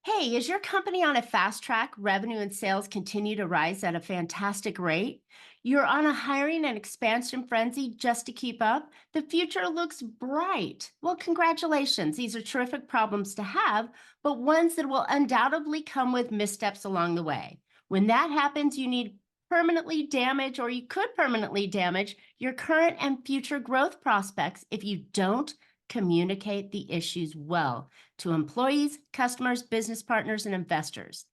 Hey, is your company on a fast track? Revenue and sales continue to rise at a fantastic rate. You're on a hiring and expansion frenzy just to keep up. The future looks bright. Well, congratulations. These are terrific problems to have, but ones that will undoubtedly come with missteps along the way. When that happens, you need permanently damage, or you could permanently damage your current and future growth prospects if you don't communicate the issues well to employees, customers, business partners, and investors.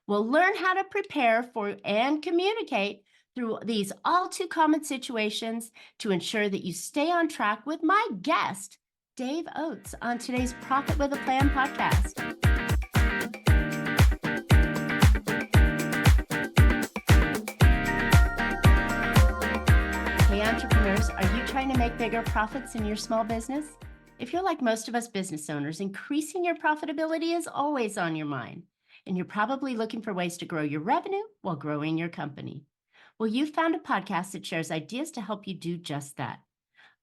We'll learn how to prepare for and communicate through these all too common situations to ensure that you stay on track with my guest, Dave Oates, on today's Profit with a Plan podcast. Hey, entrepreneurs, are you trying to make bigger profits in your small business? If you're like most of us business owners, increasing your profitability is always on your mind, and you're probably looking for ways to grow your revenue while growing your company. Well, you've found a podcast that shares ideas to help you do just that.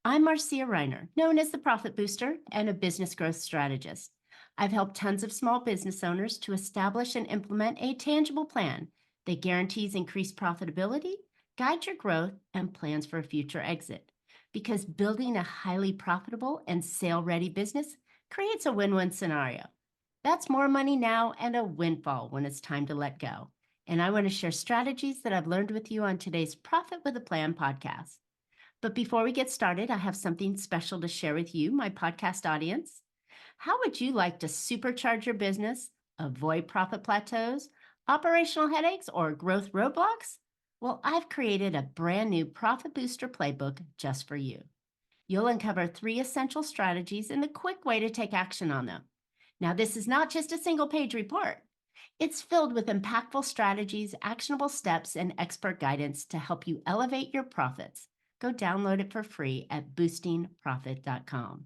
I'm Marcia Riner, known as the Profit Booster and a business growth strategist. I've helped tons of small business owners to establish and implement a tangible plan that guarantees increased profitability, guides your growth, and plans for a future exit. Because building a highly profitable and sale-ready business creates a win-win scenario. That's more money now and a windfall when it's time to let go. And I want to share strategies that I've learned with you on today's Profit with a Plan podcast. But before we get started, I have something special to share with you, my podcast audience. How would you like to supercharge your business, avoid profit plateaus, operational headaches, or growth roadblocks? Well, I've created a brand new Profit Booster playbook just for you. You'll uncover 3 essential strategies and a quick way to take action on them. Now, this is not just a single-page report. It's filled with impactful strategies, actionable steps, and expert guidance to help you elevate your profits. Go download it for free at boostingprofit.com.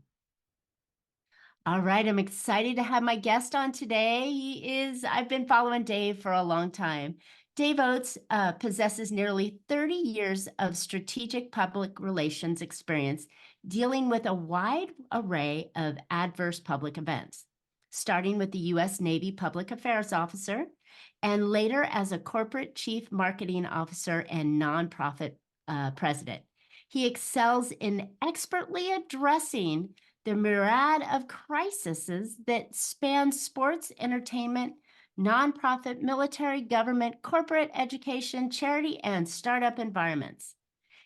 All right, I'm excited to have my guest on today. I've been following Dave for a long time. Dave Oates possesses nearly 30 years of strategic public relations experience dealing with a wide array of adverse public events, starting with the U.S. Navy Public Affairs Officer and later as a corporate chief marketing officer and nonprofit president. He excels in expertly addressing the myriad of crises that span sports, entertainment, nonprofit, military, government, corporate, education, charity, and startup environments.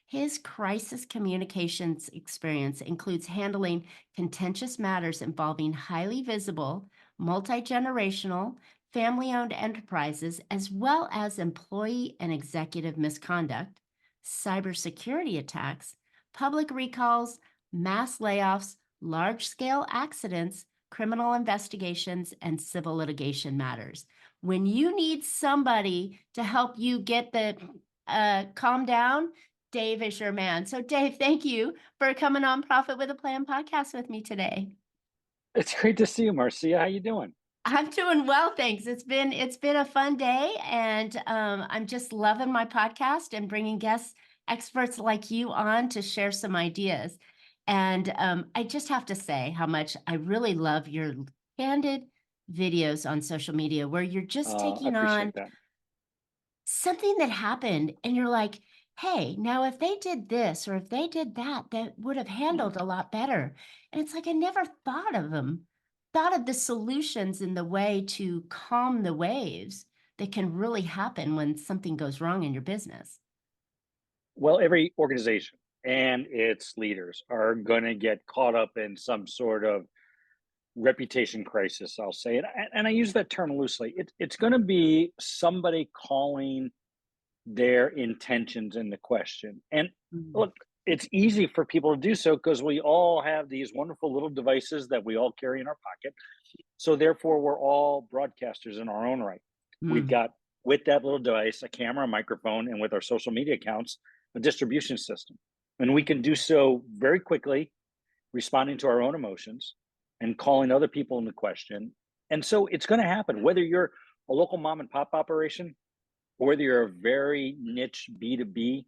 His crisis communications experience includes handling contentious matters involving highly visible, multi-generational, family-owned enterprises, as well as employee and executive misconduct, cybersecurity attacks, public recalls, mass layoffs, large-scale accidents, criminal investigations, and civil litigation matters. When you need somebody to help you get the calm down, Dave is your man. So Dave, thank you for coming on Profit with a Plan podcast with me today. It's great to see you, Marcia. How you doing? I'm doing well, thanks. It's been a fun day, and I'm just loving my podcast and bringing guests, experts like you on to share some ideas. And I just have to say how much I really love your candid videos on social media where you're just I taking on appreciate that. something that happened and you're like, hey, now if they did this or if they did that, that would have handled a lot better. And it's like I never thought of the solutions in the way to calm the waves that can really happen when something goes wrong in your business. Well, every organization and its leaders are going to get caught up in some sort of reputation crisis, I'll say. And I use that term loosely. It's going to be somebody calling their intentions into question. And Mm. look, it's easy for people to do so because we all have these wonderful little devices that we all carry in our pocket. So therefore, we're all broadcasters in our own right. We've Mm. got, with that little device, a camera, a microphone, and with our social media accounts, a distribution system. And we can do so very quickly, responding to our own emotions and calling other people into question. And so it's going to happen, whether you're a local mom and pop operation, or whether you're a very niche B2B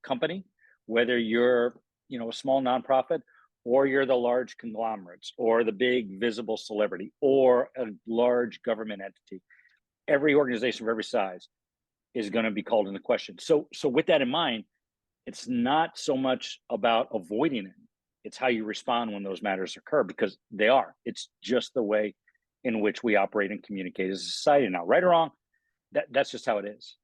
company, whether you're a small nonprofit, or you're the large conglomerates, or the big visible celebrity, or a large government entity. Every organization of every size is going to be called into question. So with that in mind, it's not so much about avoiding it. It's how you respond when those matters occur, because they are. It's just the way in which we operate and communicate as a society now, right or wrong. That's just how it is.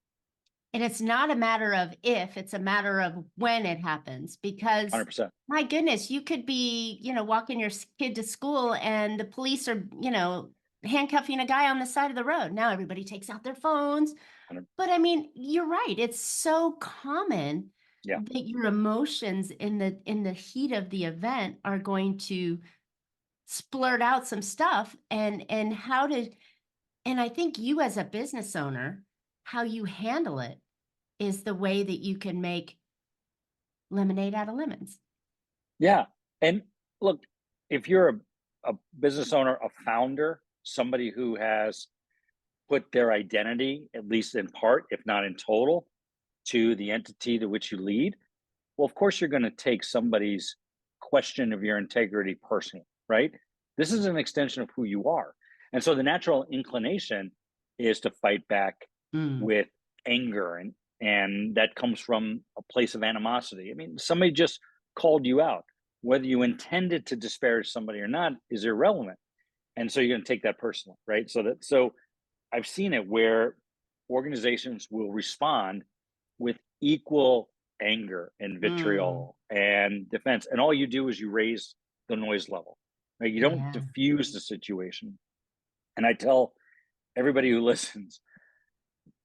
And it's not a matter of if, it's a matter of when it happens, because 100%. my goodness, you could be, walking your kid to school and the police are, handcuffing a guy on the side of the road. Now everybody takes out their phones. 100. But I mean, you're right. It's so common Yeah. that your emotions in the heat of the event are going to splurt out some stuff, and I think you as a business owner, how you handle it is the way that you can make lemonade out of lemons. Yeah. And look, if you're a business owner, a founder, somebody who has put their identity, at least in part, if not in total, to the entity to which you lead, well, of course, you're going to take somebody's question of your integrity personally, right? This is an extension of who you are. And so the natural inclination is to fight back with anger, and that comes from a place of animosity. I mean, somebody just called you out. Whether you intended to disparage somebody or not is irrelevant. And so you're going to take that personally, right? So I've seen it where organizations will respond with equal anger and vitriol and defense. And all you do is you raise the noise level, right? You don't diffuse the situation. And I tell everybody who listens,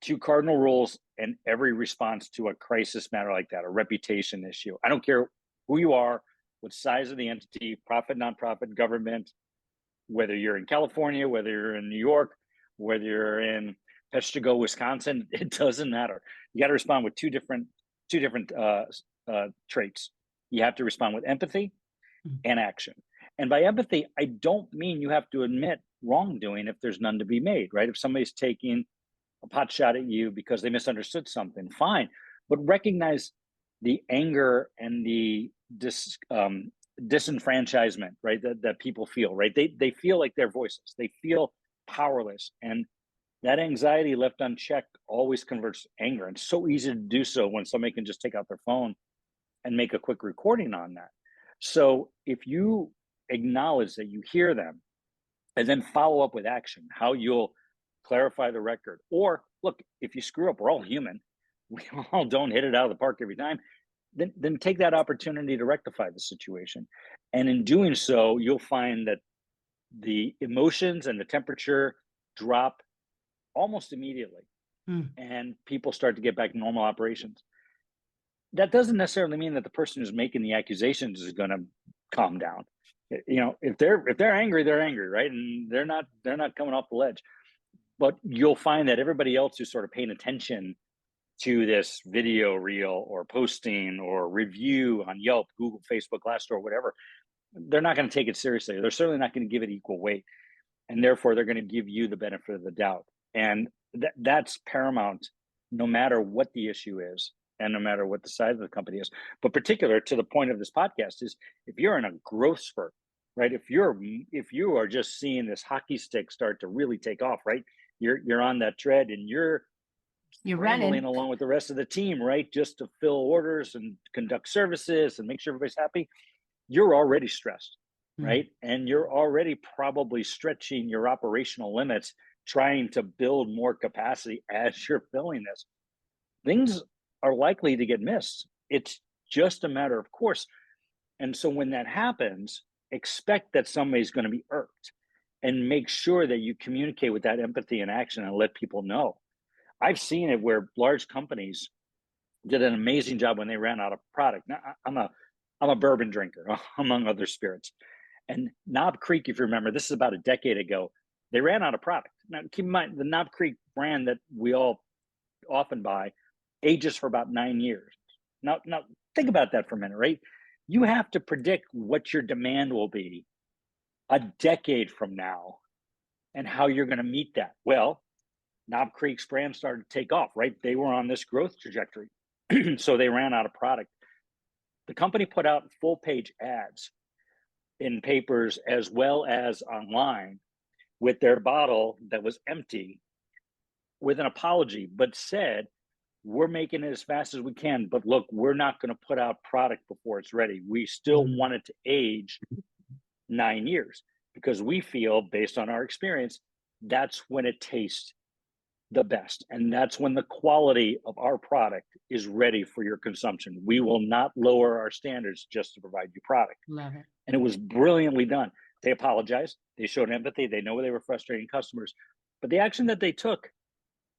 2 cardinal rules in every response to a crisis matter like that, a reputation issue. I don't care who you are, what size of the entity, profit, nonprofit, government, whether you're in California, whether you're in New York, whether you're in Peshtigo, Wisconsin, it doesn't matter. You got to respond with two different traits. You have to respond with empathy and action. And by empathy, I don't mean you have to admit wrongdoing if there's none to be made, right? If somebody's taking a pot shot at you because they misunderstood something, fine. But recognize the anger and the disenfranchisement, right? That people feel, right? They feel like they're voiceless. They feel powerless. And that anxiety left unchecked always converts to anger. And it's so easy to do so when somebody can just take out their phone and make a quick recording on that. So if you acknowledge that you hear them and then follow up with action, how you'll clarify the record. Or look, if you screw up, we're all human. We all don't hit it out of the park every time. Then take that opportunity to rectify the situation. And in doing so, you'll find that the emotions and the temperature drop almost immediately, and people start to get back to normal operations. That doesn't necessarily mean that the person who's making the accusations is going to calm down. If they're angry, they're angry, right? And they're not coming off the ledge. But you'll find that everybody else who's sort of paying attention to this video reel or posting or review on Yelp, Google, Facebook, Glassdoor, whatever, they're not going to take it seriously. They're certainly not going to give it equal weight. And therefore, they're going to give you the benefit of the doubt. And that's paramount, no matter what the issue is and no matter what the size of the company is. But particular to the point of this podcast is if you're in a growth spurt, right? If you are just seeing this hockey stick start to really take off, right? You're on that tread and you're running along with the rest of the team, right? Just to fill orders and conduct services and make sure everybody's happy. You're already stressed, right? And you're already probably stretching your operational limits, trying to build more capacity as you're filling this. Things are likely to get missed. It's just a matter of course. And so when that happens, expect that somebody's going to be irked, and make sure that you communicate with that empathy and action and let people know. I've seen it where large companies did an amazing job when they ran out of product. Now, I'm a bourbon drinker, among other spirits. And Knob Creek, if you remember, this is about a decade ago, they ran out of product. Now, keep in mind, the Knob Creek brand that we all often buy ages for about 9 years. Now think about that for a minute, right? You have to predict what your demand will be a decade from now and how you're going to meet that. Well, Knob Creek's brand started to take off, right? They were on this growth trajectory. So they ran out of product. The company put out full page ads in papers as well as online with their bottle that was empty with an apology, but said, we're making it as fast as we can, but look, we're not going to put out product before it's ready. We still Mm. want it to age 9 years because we feel, based on our experience, that's when it tastes the best. And that's when the quality of our product is ready for your consumption. We will not lower our standards just to provide you product. Love it. And it was brilliantly done. They apologized, they showed empathy, they know they were frustrating customers, but the action that they took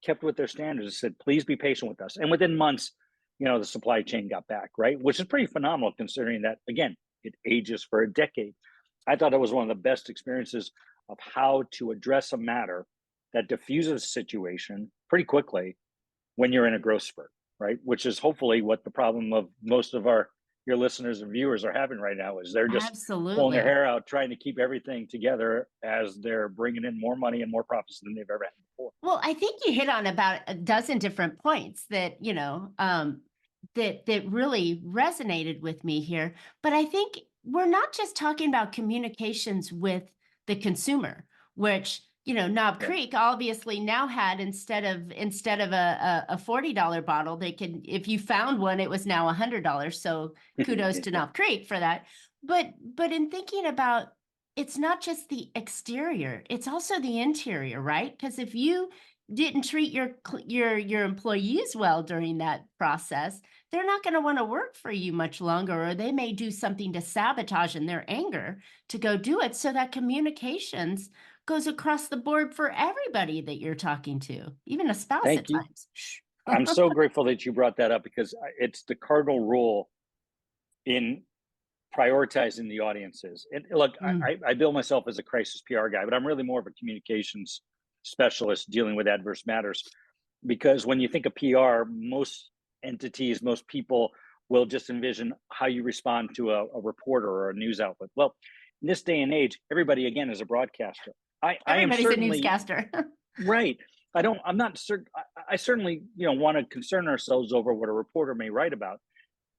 kept with their standards, said, please be patient with us. And within months, the supply chain got back, right? Which is pretty phenomenal considering that, again, it ages for a decade. I thought it was one of the best experiences of how to address a matter that diffuses a situation pretty quickly when you're in a growth spurt, right? Which is hopefully what the problem of most of your listeners and viewers are having right now is they're just pulling their Absolutely. hair out trying to keep everything together as they're bringing in more money and more profits than they've ever had before. Well, I think you hit on about a dozen different points that, that really resonated with me here. But I think we're not just talking about communications with the consumer, which, Knob Yeah. Creek obviously now had instead of a $40 bottle, they can, if you found one, it was now $100. So kudos to Knob Creek for that. But in thinking about, it's not just the exterior, it's also the interior, right? Because if you didn't treat your employees well during that process, they're not going to want to work for you much longer, or they may do something to sabotage in their anger to go do it. So that communications goes across the board for everybody that you're talking to, even a spouse at Thank you. times. I'm so grateful that you brought that up because it's the cardinal rule in prioritizing the audiences. And look, Mm, I bill myself as a crisis PR guy, but I'm really more of a communications specialist dealing with adverse matters. Because when you think of PR, most entities, most people will just envision how you respond to a reporter or a news outlet. Well, in this day and age, everybody again is a broadcaster. I am everybody's a certainly newscaster. right. I'm not certain. I certainly, want to concern ourselves over what a reporter may write about,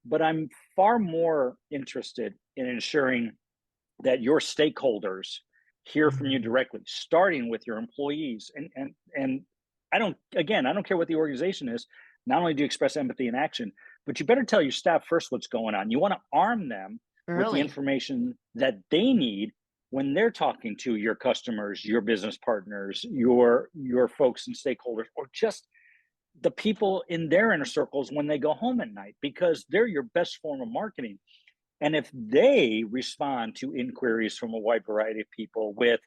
but I'm far more interested in ensuring that your stakeholders hear from you Mhm. directly, starting with your employees. And I don't care what the organization is. Not only do you express empathy in action, but you better tell your staff first what's going on. You want to arm them with the Early. information that they need when they're talking to your customers, your business partners, your folks and stakeholders, or just the people in their inner circles when they go home at night, because they're your best form of marketing. And if they respond to inquiries from a wide variety of people with,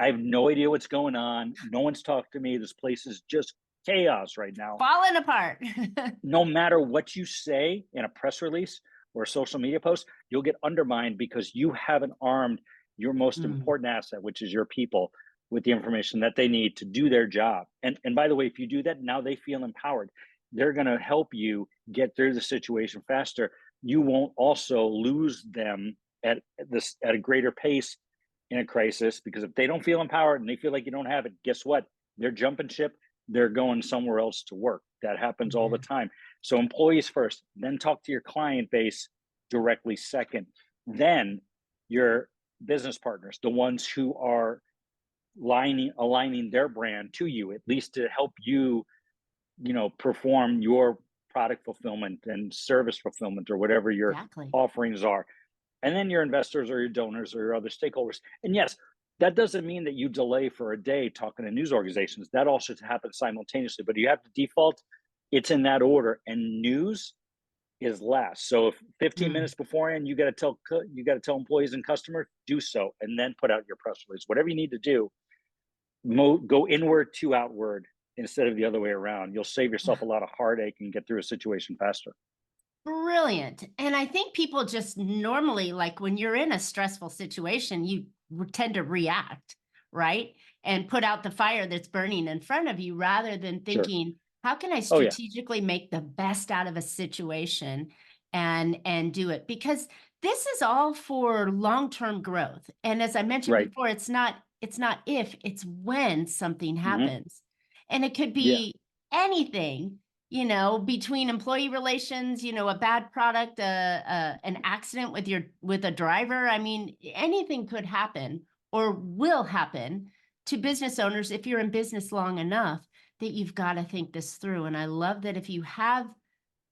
I have no idea what's going on, no one's talked to me, this place is just chaos right now. Falling apart. No matter what you say in a press release or a social media post, you'll get undermined because you haven't armed your most Mm, important asset, which is your people, with the information that they need to do their job. And by the way, if you do that, now they feel empowered. They're going to help you get through the situation faster. You won't also lose them at a greater pace in a crisis, because if they don't feel empowered and they feel like you don't have it, guess what? They're jumping ship, they're going somewhere else to work. That happens all yeah. the time. So employees first, then talk to your client base directly second, then your business partners, the ones who are aligning their brand to you, at least to help you, perform your product fulfillment and service fulfillment or whatever your Exactly. offerings are. And then your investors or your donors or your other stakeholders. And yes, that doesn't mean that you delay for a day talking to news organizations. That all should happen simultaneously, but you have to default. It's in that order, and news is last. So if 15 Mm. minutes beforehand you got to tell employees and customers, do so, and then put out your press release. Whatever you need to do, go inward to outward instead of the other way around. You'll save yourself a lot of heartache and get through a situation faster. Brilliant. And I think people just normally, like when you're in a stressful situation, you tend to react, right? And put out the fire that's burning in front of you rather than Sure. thinking, how can I Oh yeah. strategically make the best out of a situation and do it? Because this is all for long-term growth. And as I mentioned Right. before, it's not if, it's when something Hmm. happens. And it could Yeah. be anything, between employee relations, a bad product, an accident with a driver. I mean, anything could happen or will happen to business owners if you're in business long enough that you've got to think this through. And I love that if you have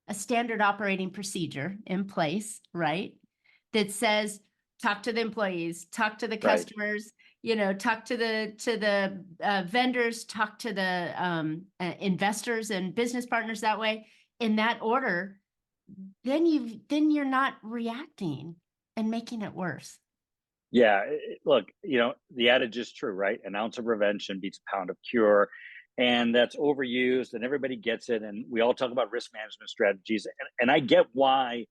a standard operating procedure in place, right, that says talk to the employees, talk to the Right. customers, talk to the vendors, talk to the investors and business partners that way, in that order, then you're not reacting and making it worse. Yeah, look, the adage is true, right? An ounce of prevention beats a pound of cure. And that's overused and everybody gets it. And we all talk about risk management strategies. And I get why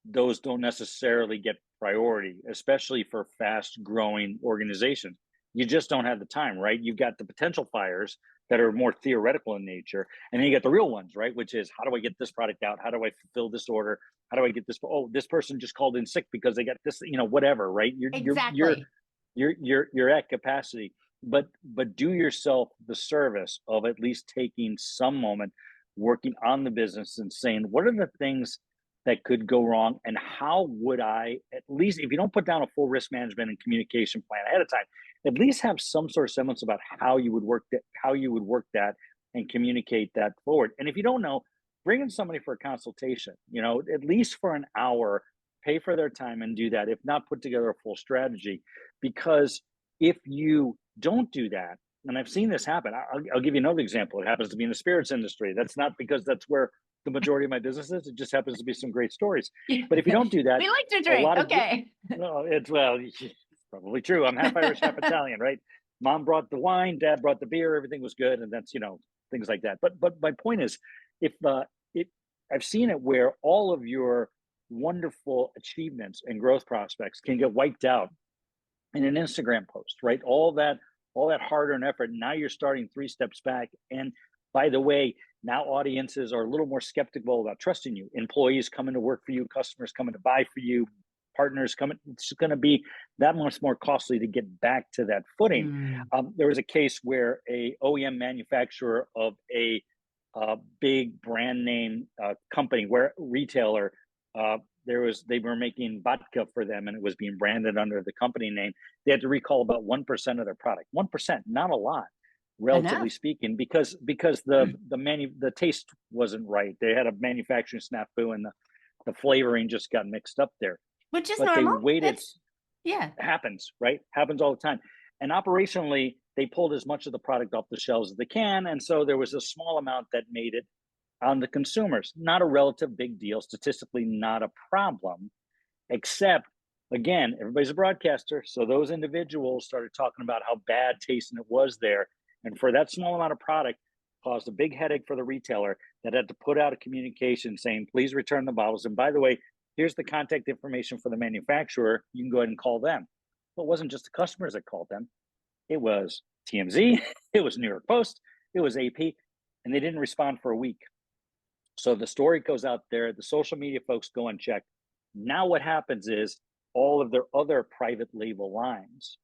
those don't necessarily get priority, especially for fast growing organizations. You just don't have the time, right? You've got the potential fires that are more theoretical in nature. And then you get the real ones, right? Which is, how do I get this product out? How do I fulfill this order? How do I get this? Oh, this person just called in sick because they got this, whatever, right? Exactly. You're at capacity, but do yourself the service of at least taking some moment working on the business and saying, what are the things that could go wrong, and how would I, at least if you don't put down a full risk management and communication plan ahead of time, at least have some sort of semblance about how you would work that and communicate that forward. And if you don't know, bring in somebody for a consultation, at least for an hour, pay for their time and do that. If not, put together a full strategy. Because if you don't do that, and I've seen this happen, I'll give you another example. It happens to be in the spirits industry. That's not because that's where the majority of my business is. It just happens to be some great stories. But if you don't do that, we like to a drink. lot of Okay. no, it's probably true. I'm half Irish, half Italian, right? Mom brought the wine, dad brought the beer, everything was good, and that's things like that. But my point is, if I've seen it where all of your wonderful achievements and growth prospects can get wiped out in an Instagram post, right? All that hard-earned effort. Now you're starting 3 steps back. And by the way, now audiences are a little more skeptical about trusting you. Employees coming to work for you, customers coming to buy for you, partners coming. It's going to be that much more costly to get back to that footing. There was a case where a OEM manufacturer of a big brand name company, where retailer, they were making vodka for them and it was being branded under the company name. They had to recall about 1% of their product. 1%, not a lot, relatively speaking, because the taste wasn't right. They had a manufacturing snafu and the flavoring just got mixed up there. Which is but normal. They waited. Yeah. Happens, right? Happens all the time. And operationally, they pulled as much of the product off the shelves as they can. And so there was a small amount that made it on the consumers. Not a relative big deal, statistically not a problem, except, again, everybody's a broadcaster. So those individuals started talking about how bad tasting it was there. And for that small amount of product, caused a big headache for the retailer that had to put out a communication saying, please return the bottles. And by the way, here's the contact information for the manufacturer. You can go ahead and call them. But it wasn't just the customers that called them. It was TMZ, it was New York Post, it was AP, and they didn't respond for a week. So the story goes out there, the social media folks go and check. Now what happens is all of their other private label lines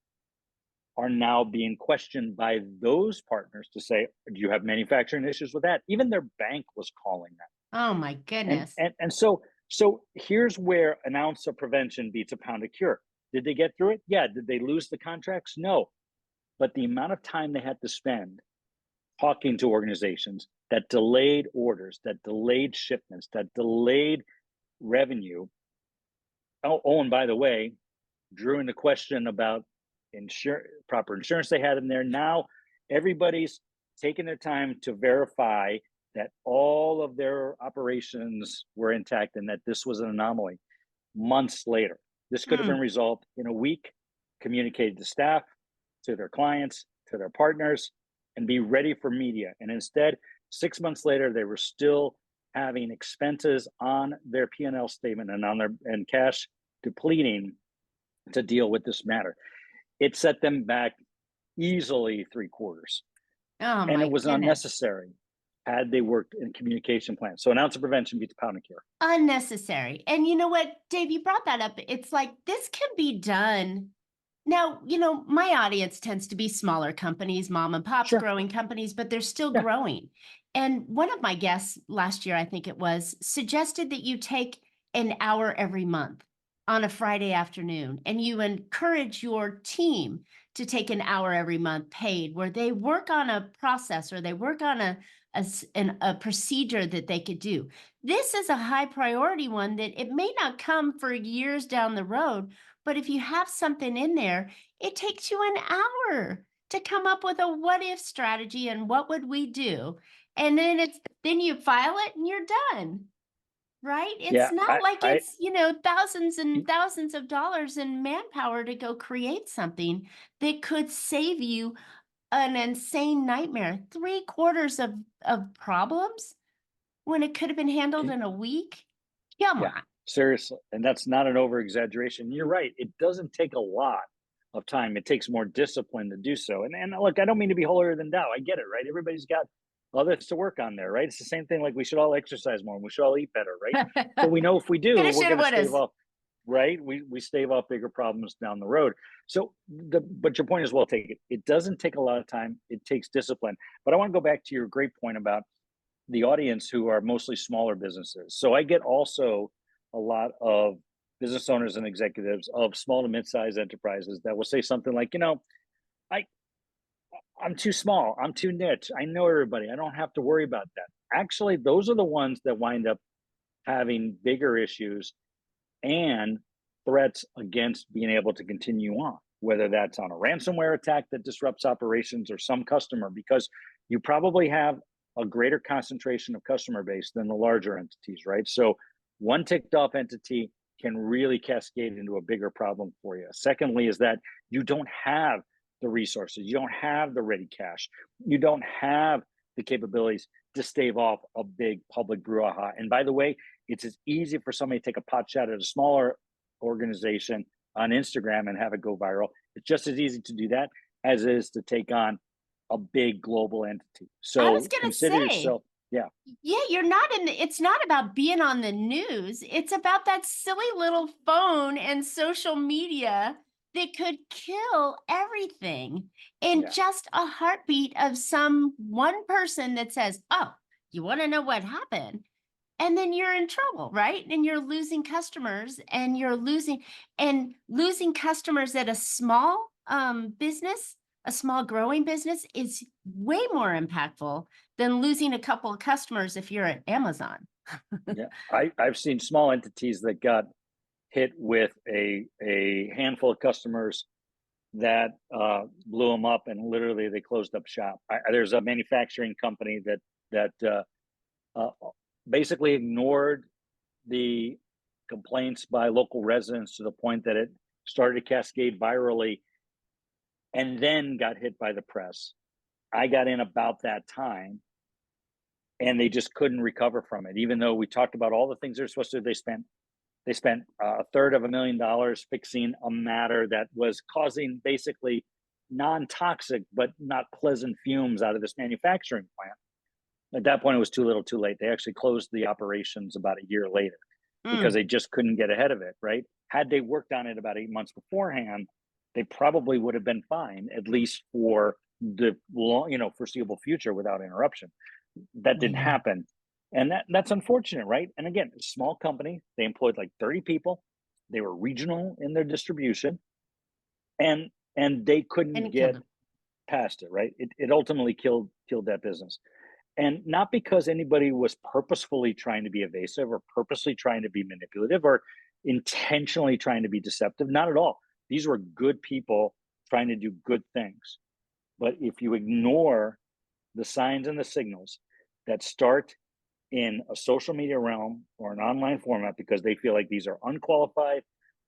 are now being questioned by those partners to say, do you have manufacturing issues with that? Even their bank was calling them. Oh my goodness. And so here's where an ounce of prevention beats a pound of cure. Did they get through it? Yeah. Did they lose the contracts? No. But the amount of time they had to spend talking to organizations that delayed orders, that delayed shipments, that delayed revenue. Oh, and by the way, drew into question about proper insurance they had in there. Now everybody's taking their time to verify that all of their operations were intact and that this was an anomaly. Months later, this could have been resolved in a week, communicated to staff, to their clients, to their partners, and be ready for media. And instead, 6 months later, they were still having expenses on their P&L statement and cash depleting to deal with this matter. It set them back easily 3 quarters. Oh, and it was goodness. Unnecessary had they worked in communication plan. So an ounce of prevention beats a pound of cure. Unnecessary. And you know what, Dave, you brought that up. It's like, this can be done Now, my audience tends to be smaller companies, mom and pops, Sure. growing companies, but they're still Yeah. growing. And one of my guests last year, I think it was, suggested that you take an hour every month on a Friday afternoon and you encourage your team to take an hour every month paid where they work on a process or they work on a procedure that they could do. This is a high priority one that it may not come for years down the road, but if you have something in there, it takes you an hour to come up with a what if strategy and what would we do? And then you file it and you're done. Right? It's Yeah. not like I it's, thousands and thousands of dollars in manpower to go create something that could save you an insane nightmare. 3/4 of problems when it could have been handled can, in a week. Come yeah, on. seriously. And that's not an over exaggeration. You're right. It doesn't take a lot of time. It takes more discipline to do so. And look, I don't mean to be holier than thou. I get it, right? Everybody's got others to work on there, right? It's the same thing like we should all exercise more and we should all eat better, right? But we know if we do, Coulda, we're shoulda, going to stave wouldas. off, right? We stave off bigger problems down the road. So but your point is well taken. It doesn't take a lot of time. It takes discipline. But I want to go back to your great point about the audience who are mostly smaller businesses. So I get also a lot of business owners and executives of small to mid-sized enterprises that will say something like, I I'm too small, I'm too niche, I know everybody, I don't have to worry about that. Actually, those are the ones that wind up having bigger issues and threats against being able to continue on, whether that's on a ransomware attack that disrupts operations or some customer, because you probably have a greater concentration of customer base than the larger entities, right? So one ticked off entity can really cascade into a bigger problem for you. Secondly, is that you don't have the resources, you don't have the ready cash, you don't have the capabilities to stave off a big public brouhaha. And by the way, it's as easy for somebody to take a pot shot at a smaller organization on Instagram and have it go viral. It's just as easy to do that as it is to take on a big global entity. I was So gonna consider say, yourself, yeah, yeah, you're not it's not about being on the news. It's about that silly little phone and social media that could kill everything in yeah, just a heartbeat of some one person that says, "Oh, you want to know what happened?" And then you're in trouble, right? And you're losing customers and losing customers at a small business, a small growing business is way more impactful than losing a couple of customers if you're at Amazon. yeah. I've seen small entities that got hit with a handful of customers that blew them up, and literally they closed up shop. There's a manufacturing company that basically ignored the complaints by local residents to the point that it started to cascade virally and then got hit by the press. I got in about that time and they just couldn't recover from it. Even though we talked about all the things they're supposed to do, they spent a third of $1 million fixing a matter that was causing basically non-toxic but not pleasant fumes out of this manufacturing plant. At that point, it was too little, too late. They actually closed the operations about a year later because Mm. they just couldn't get ahead of it, right? Had they worked on it about 8 months beforehand, they probably would have been fine, at least for the long, foreseeable future without interruption. That didn't Yeah. happen. And that's unfortunate, right? And again, small company, they employed like 30 people. They were regional in their distribution and they And couldn't it killed get them. past it, right? It ultimately killed that business. And not because anybody was purposefully trying to be evasive or purposely trying to be manipulative or intentionally trying to be deceptive. Not at all. These were good people trying to do good things. But if you ignore the signs and the signals that start in a social media realm or an online format because they feel like these are unqualified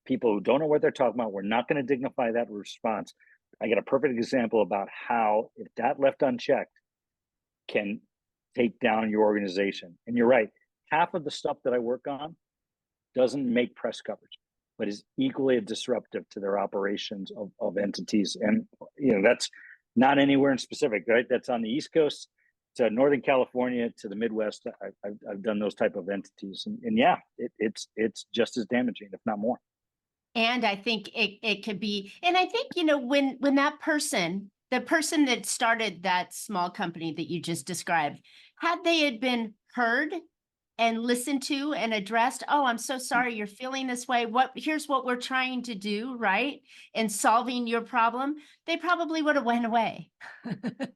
people who don't know what they're talking about, we're not going to dignify that response. I got a perfect example about how, if that left unchecked, can take down your organization. And you're right, half of the stuff that I work on doesn't make press coverage, but is equally disruptive to their operations of entities. And that's not anywhere in specific, right? That's on the East Coast to Northern California to the Midwest. I've done those type of entities, and yeah, it's just as damaging, if not more. And I think it could be, and I think, when that person, the person that started that small company that you just described, had they had been heard and listened to and addressed, "Oh, I'm so sorry you're feeling this way. Here's what we're trying to do, right? And solving your problem," they probably would have went away.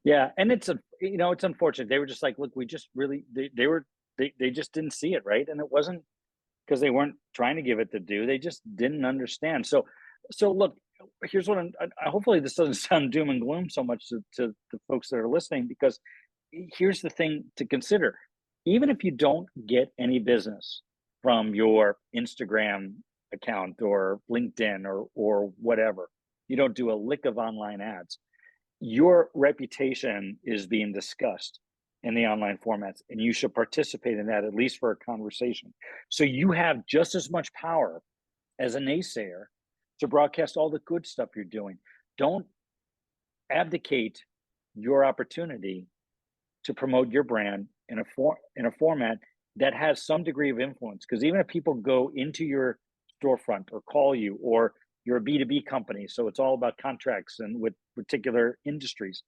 Yeah, and it's unfortunate. They were just like, look, we just really they just didn't see it, right? And it wasn't because they weren't trying to give it the due. They just didn't understand. So look, here's what hopefully this doesn't sound doom and gloom so much to the folks that are listening, because here's the thing to consider. Even if you don't get any business from your Instagram account or LinkedIn or whatever, you don't do a lick of online ads, your reputation is being discussed in the online formats, and you should participate in that, at least for a conversation. So you have just as much power as a naysayer to broadcast all the good stuff you're doing. Don't abdicate your opportunity to promote your brand in a format that has some degree of influence. Because even if people go into your storefront or call you, or you're a B2B company, so it's all about contracts and with particular industries,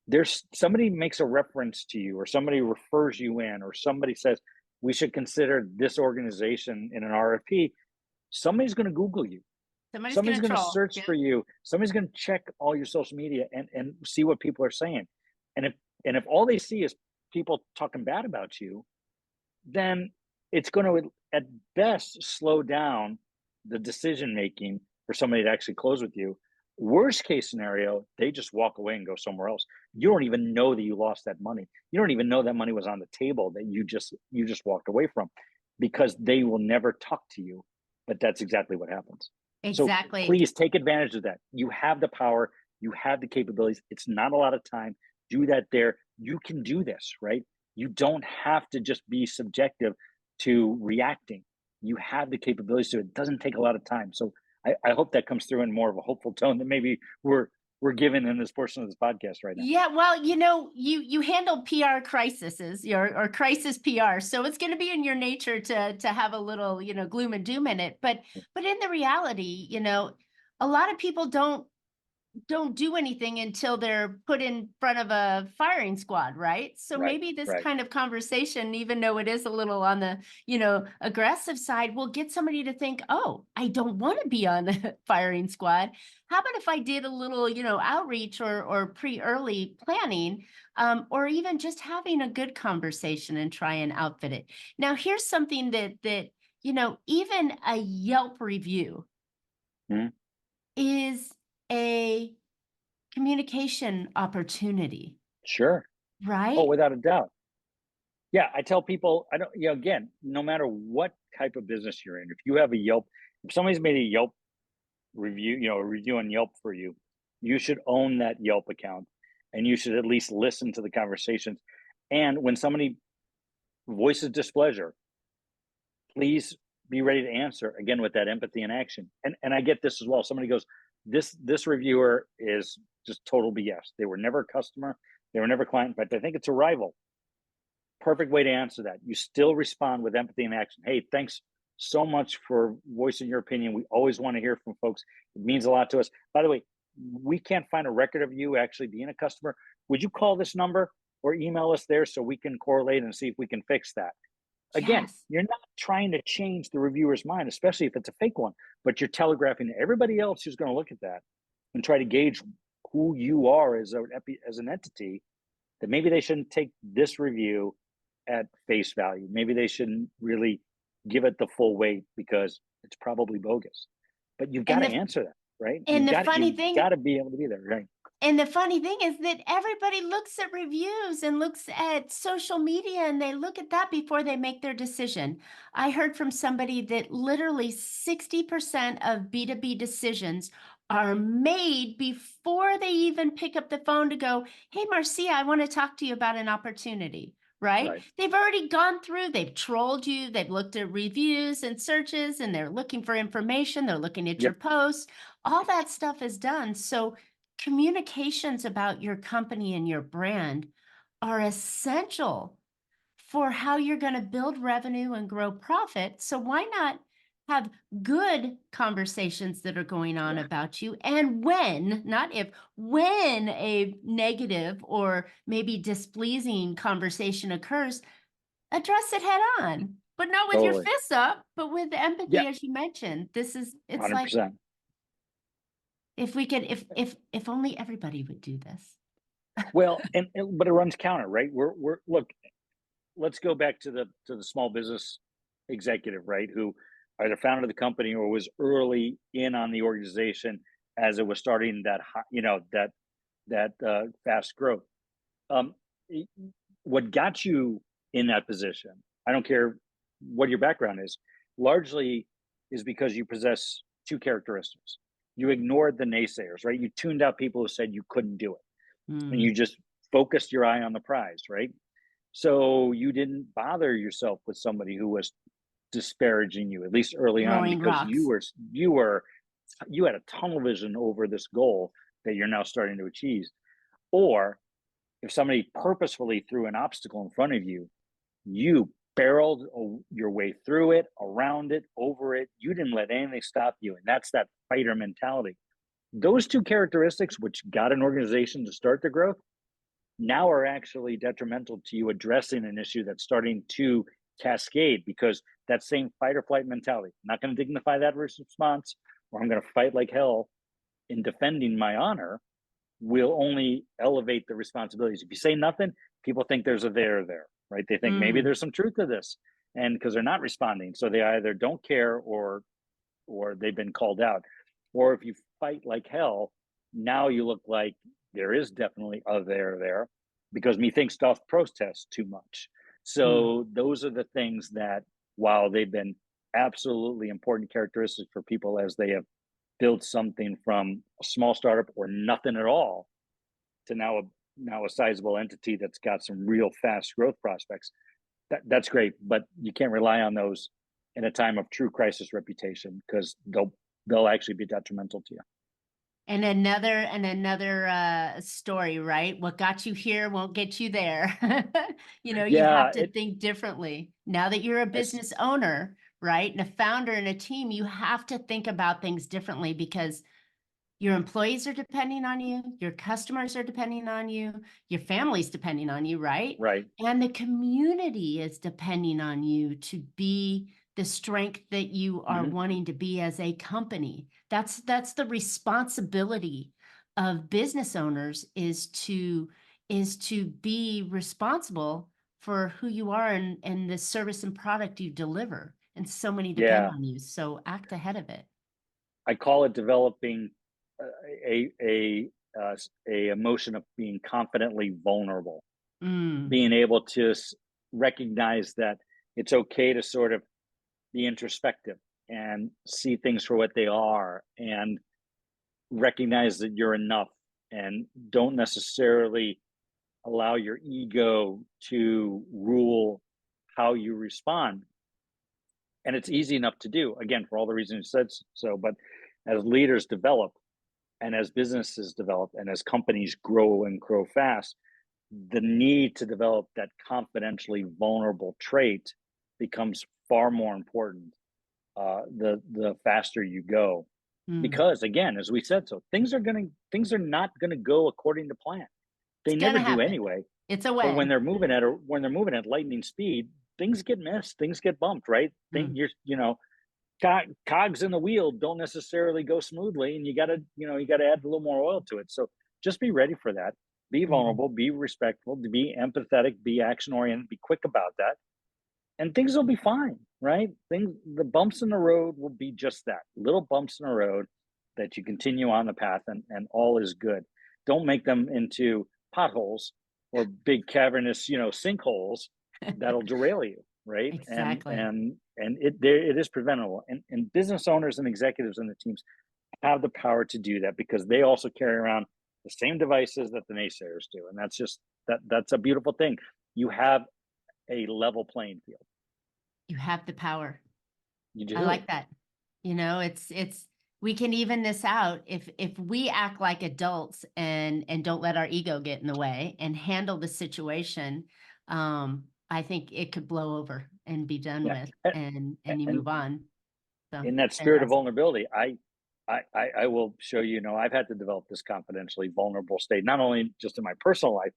there's somebody makes a reference to you, or somebody refers you in, or somebody says we should consider this organization in an RFP, somebody's going to Google you. Somebody's Somebody's gonna going to troll. search Yeah. for you. Somebody's going to check all your social media and see what people are saying. And if all they see is people talking bad about you, then it's going to at best slow down the decision making for somebody to actually close with you. Worst case scenario, they just walk away and go somewhere else. You don't even know that you lost that money. You don't even know that money was on the table that you just walked away from, because they will never talk to you. But that's exactly what happens. So Exactly. please take advantage of that. You have the power, you have the capabilities. It's not a lot of time. Do that there. You can do this, right? You don't have to just be subjective to reacting. You have the capabilities to. It doesn't take a lot of time. So I hope that comes through in more of a hopeful tone than maybe we're given in this portion of this podcast right now. Yeah, well, you handle PR crises, or crisis PR, so it's going to be in your nature to have a little, gloom and doom in it. But in the reality, a lot of people don't do anything until they're put in front of a firing squad, right? So Right, maybe this right. kind of conversation, even though it is a little on the, aggressive side, will get somebody to think, "Oh, I don't want to be on the firing squad. How about if I did a little, outreach or pre-early planning, or even just having a good conversation and try and outfit it." Now, here's something that even a Yelp review Mhm. is a communication opportunity, Sure. Oh, right? without a doubt. Yeah, I tell people, I don't, again, no matter what type of business you're in, if you have a Yelp, if somebody's made a Yelp review, a review on Yelp for you, you should own that Yelp account, and you should at least listen to the conversations. And when somebody voices displeasure, please be ready to answer again with that empathy and action. And I get this as well. Somebody goes, this reviewer is just total BS. They were never a customer, they were never a client. In fact, I think it's a rival. Perfect way to answer that. You still respond with empathy and action. Hey, thanks so much for voicing your opinion. We always want to hear from folks. It means a lot to us. By the way, we can't find a record of you actually being a customer. Would you call this number or email us there so we can correlate and see if we can fix that? Again, Yes. you're not trying to change the reviewer's mind, especially if it's a fake one, but you're telegraphing to everybody else who's going to look at that and try to gauge who you are as an entity, that maybe they shouldn't take this review at face value. Maybe they shouldn't really give it the full weight because it's probably bogus. But you've got And to the answer that, right? and the funny You've thing got to be able to be there, right? And the funny thing is that everybody looks at reviews and looks at social media, and they look at that before they make their decision. I heard from somebody that literally 60% of B2B decisions are made before they even pick up the phone to go, "Hey, Marcia, I want to talk to you about an opportunity." Right? Right. They've already gone through, they've trolled you, they've looked at reviews and searches, and they're looking for information, they're looking at your Yep. posts. All that stuff is done. So communications about your company and your brand are essential for how you're going to build revenue and grow profit. So why not have good conversations that are going on Yeah, about you. And when, not if, when a negative or maybe displeasing conversation occurs, address it head on, but not with your totally. fists up, but with Yeah, empathy, as you mentioned. It's like 100%. if we could, if only everybody would do this. Well, but it runs counter, right? We're look, let's go back to the small business executive, right? Who either founded the company or was early in on the organization as it was starting that fast growth. Um, y- what got you in that position? I don't care what your background is. Largely is because you possess two characteristics. You ignored the naysayers, right? You tuned out people who said you couldn't do it, and Mm, you just focused your eye on the prize, right? So you didn't bother yourself with somebody who was disparaging you, at least early on, throwing because rocks. you had a tunnel vision over this goal that you're now starting to achieve. Or if somebody purposefully threw an obstacle in front of you, you barreled your way through it, around it, over it. You didn't let anything stop you. And that's that fighter mentality. Those two characteristics, which got an organization to start the growth, now are actually detrimental to you addressing an issue that's starting to cascade, because that same fight or flight mentality, I'm not going to dignify that response, or I'm going to fight like hell in defending my honor, will only elevate the responsibilities. If you say nothing, people think there's a there, right? They think maybe Mm. there's some truth to this. And because they're not responding, so they either don't care or they've been called out. Or if you fight like hell, now you look like there is definitely a there, because methinks doth protest too much. Mm. So those are the things that, while they've been absolutely important characteristics for people as they have built something from a small startup or nothing at all to now a sizable entity that's got some real fast growth prospects. That's great, but you can't rely on those in a time of true crisis reputation, because they'll actually be detrimental to you. And another story, right? What got you here won't get you there. You Yeah, have to think differently. Now that you're a it's business owner, right? And a founder and a team, you have to think about things differently because your employees are depending on you, your customers are depending on you, your family's depending on you, right? right. And the community is depending on you to be the strength that you are Mhm. wanting to be as a company. That's the responsibility of business owners is to be responsible for who you are and the service and product you deliver. And so many depend Yeah, on you. So act ahead of it. I call it developing a emotion of being confidently vulnerable, Mm. being able to recognize that it's okay to sort of be introspective and see things for what they are, and recognize that you're enough, and don't necessarily allow your ego to rule how you respond. And it's easy enough to do, again, for all the reasons you said so. But as leaders develop, and as businesses develop, and as companies grow and grow fast, the need to develop that confidentially vulnerable trait becomes far more important, the faster you go. Mm. Because again, as we said, so things are not gonna go according to plan. It's They never gonna do happen. anyway. It's a But way. when they're moving at lightning speed, things get missed, things get bumped, right? Mm. Cogs in the wheel don't necessarily go smoothly, and you gotta add a little more oil to it. So just be ready for that. Be Mhm. vulnerable, be respectful, be empathetic, be action oriented, be quick about that, and things will be fine, right? The bumps in the road will be just that, little bumps in the road that you continue on the path, and all is good. Don't make them into potholes or big cavernous, sinkholes that'll derail you, right? Exactly. And it is preventable. And business owners and executives and the teams have the power to do that, because they also carry around the same devices that the naysayers do. And that's a beautiful thing. You have a level playing field. You have the power. You I do. like that. It's we can even this out if we act like adults and don't let our ego get in the way and handle the situation. I think it could blow over and be done Yeah. with And, and you and move on. So in that spirit of fantastic. vulnerability, I will show you, I've had to develop this confidentially vulnerable state, not only just in my personal life,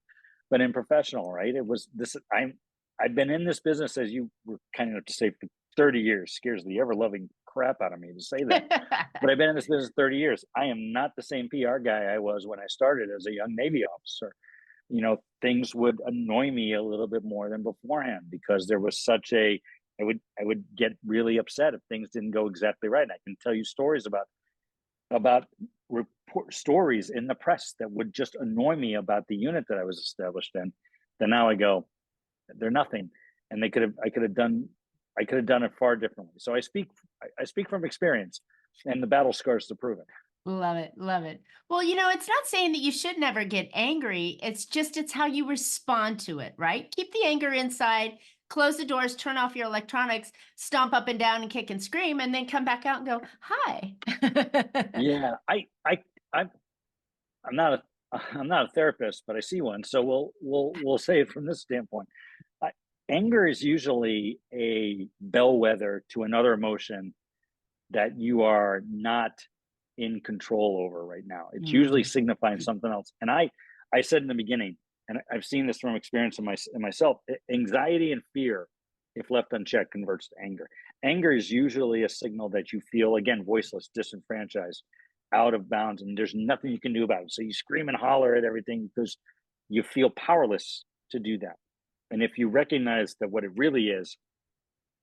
but in professional, right? It was this, I've been in this business, as you were kind enough to say, for 30 years. Scares the ever loving crap out of me to say that. But I've been in this business 30 years. I am not the same PR guy I was when I started as a young Navy officer. Things would annoy me a little bit more than beforehand because there was such a, I would get really upset if things didn't go exactly right. And I can tell you stories about report stories in the press that would just annoy me about the unit that I was established in. Then now I go, they're nothing, and I could have done it far differently. So I speak from experience, and the battle scars to prove it. Love it. Love it. Well, it's not saying that you should never get angry. It's how you respond to it, right? Keep the anger inside, close the doors, turn off your electronics, stomp up and down and kick and scream, and then come back out and go, hi. Yeah, I'm I'm not a I'm not a therapist, but I see one. So we'll say it from this standpoint. I, Anger is usually a bellwether to another emotion that you are not in control over right now. It's usually Mm, signifying something else. And I said in the beginning, and I've seen this from experience in myself, anxiety and fear, if left unchecked, converts to anger. Anger is usually a signal that you feel, again, voiceless, disenfranchised, out of bounds, and there's nothing you can do about it. So you scream and holler at everything because you feel powerless to do that. And if you recognize that what it really is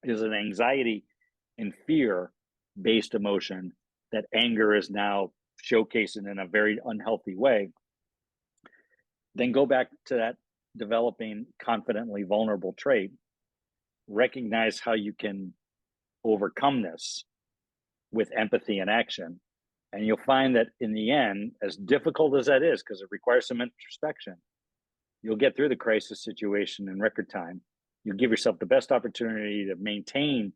an anxiety and fear based emotion that anger is now showcasing in a very unhealthy way, then go back to that developing confidently vulnerable trait, recognize how you can overcome this with empathy and action. And you'll find that in the end, as difficult as that is, because it requires some introspection, you'll get through the crisis situation in record time. You'll give yourself the best opportunity to maintain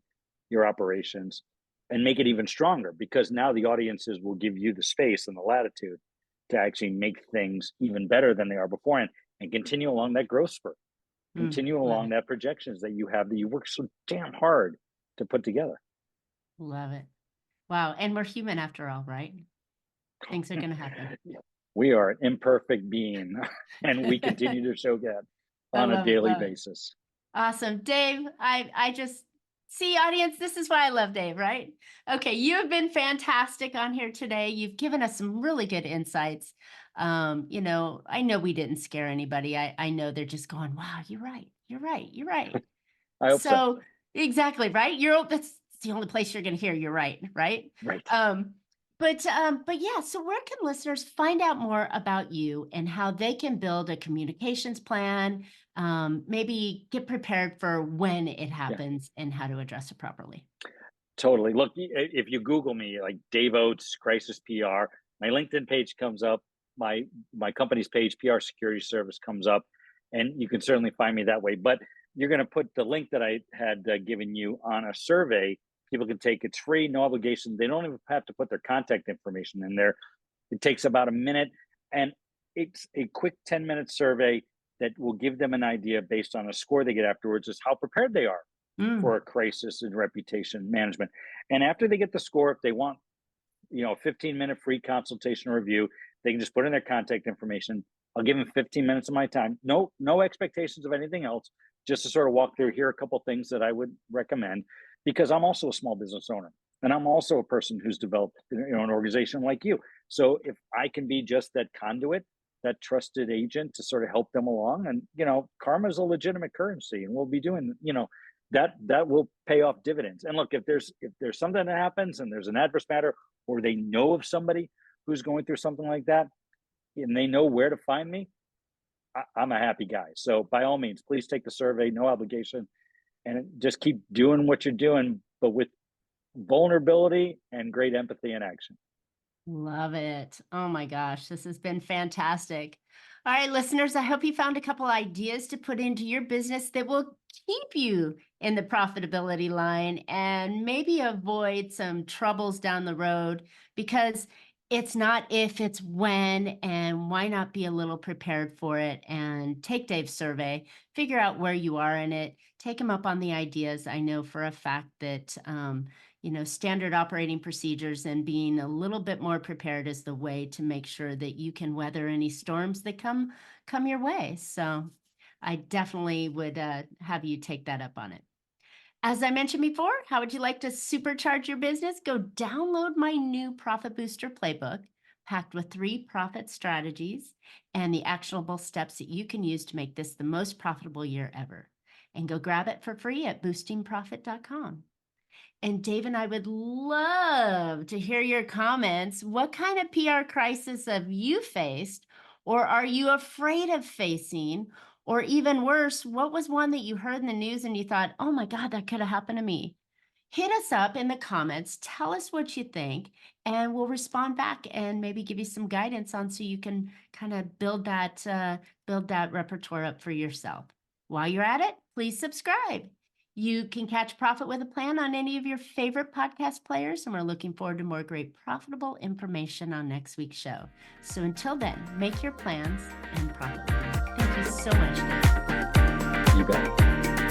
your operations and make it even stronger, because now the audiences will give you the space and the latitude to actually make things even better than they are beforehand and continue along that growth spurt, continue love along it. that projections that you have that you work so damn hard to put together. Love it. Wow. And we're human after all, right? Things are going to happen. We are an imperfect being and we continue to show that I on a love it. daily Love it. basis. Awesome. Dave, I just see, audience, this is why I love Dave, right? Okay, you have been fantastic on here today. You've given us some really good insights. I know we didn't scare anybody. I know they're just going, wow, you're right. You're right. You're right. I hope so. So exactly, right? That's the only place you're gonna hear you're right, right? Right. But yeah, so where can listeners find out more about you and how they can build a communications plan, maybe get prepared for when it Yeah, happens and how to address it properly? totally. Look, if you Google me, like Dave Oates, Crisis PR, my LinkedIn page comes up, my company's page, PR Security Service, comes up, and you can certainly find me that way. But you're going to put the link that I had given you on a survey. People can take. It's free, no obligation. They don't even have to put their contact information in there. It takes about a minute, and it's a quick 10-minute survey that will give them an idea based on a score they get afterwards as how prepared they are for Mm, a crisis in reputation management. And after they get the score, if they want, a 15-minute free consultation review, they can just put in their contact information. I'll give them 15 minutes of my time. No expectations of anything else, just to sort of walk through here a couple things that I would recommend, because I'm also a small business owner and I'm also a person who's developed an organization like you. So if I can be just that conduit, that trusted agent to sort of help them along, and karma is a legitimate currency, and we'll be doing that will pay off dividends. And look, if there's something that happens and there's an adverse matter, or they know of somebody who's going through something like that and they know where to find me, I'm a happy guy. So by all means, please take the survey, no obligation, and just keep doing what you're doing, but with vulnerability and great empathy and action. love it. Oh my gosh, this has been fantastic. All right, listeners, I hope you found a couple ideas to put into your business that will keep you in the profitability line and maybe avoid some troubles down the road, because It's not if, it's when, and why not be a little prepared for it and take Dave's survey, figure out where you are in it, take him up on the ideas. I know for a fact that, standard operating procedures and being a little bit more prepared is the way to make sure that you can weather any storms that come your way. So I definitely would have you take that up on it. As I mentioned before, how would you like to supercharge your business? Go download my new Profit Booster playbook, packed with 3 profit strategies and the actionable steps that you can use to make this the most profitable year ever. And go grab it for free at boostingprofit.com. And Dave and I would love to hear your comments. What kind of PR crisis have you faced, or are you afraid of facing? Or even worse, what was one that you heard in the news and you thought, oh my God, that could have happened to me? Hit us up in the comments, tell us what you think, and we'll respond back and maybe give you some guidance on so you can kind of build that repertoire up for yourself. While you're at it, please subscribe. You can catch Profit with a Plan on any of your favorite podcast players, and we're looking forward to more great profitable information on next week's show. So until then, make your plans and profit with them. Thank you so much, Dave. You bet.